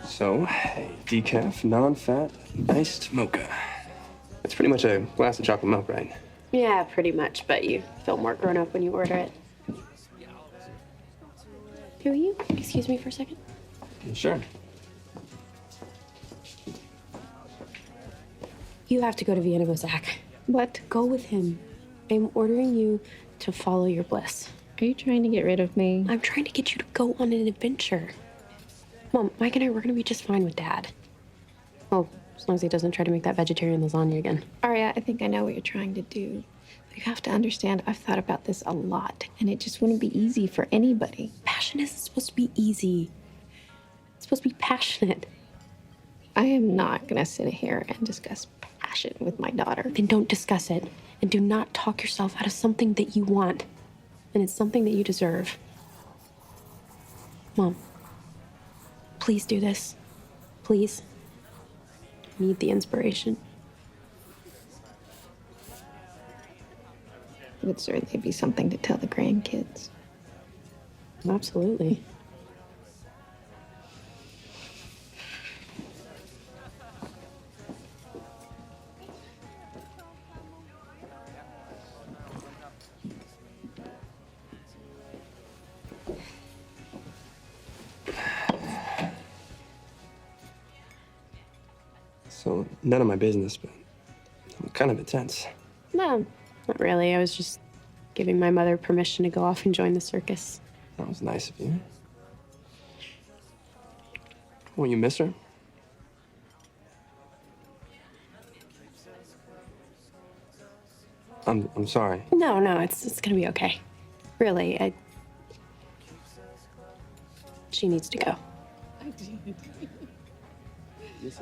So, a decaf, non-fat, iced mocha. It's pretty much a glass of chocolate milk, right? Yeah, pretty much, but you feel more grown up when you order it. Who are you? Excuse me for a second. Sure. You have to go to Vienna with Zach. What? Go with him. I'm ordering you to follow your bliss. Are you trying to get rid of me? I'm trying to get you to go on an adventure. Mom, Mike and I, we're gonna be just fine with Dad. Well, as long as he doesn't try to make that vegetarian lasagna again. Aria, I think I know what you're trying to do. But you have to understand, I've thought about this a lot, and it just wouldn't be easy for anybody. Passion isn't supposed to be easy. It's supposed to be passionate. I am not gonna sit here and discuss passion with my daughter. Then don't discuss it. And do not talk yourself out of something that you want. And it's something that you deserve. Mom, please do this. Please. I need the inspiration. It would certainly be something to tell the grandkids. Absolutely. So, none of my business, but I'm kind of intense. No, not really. I was just giving my mother permission to go off and join the circus. That was nice of you. Will you miss her? I'm sorry. No, it's gonna be okay. Really, she needs to go. Yes,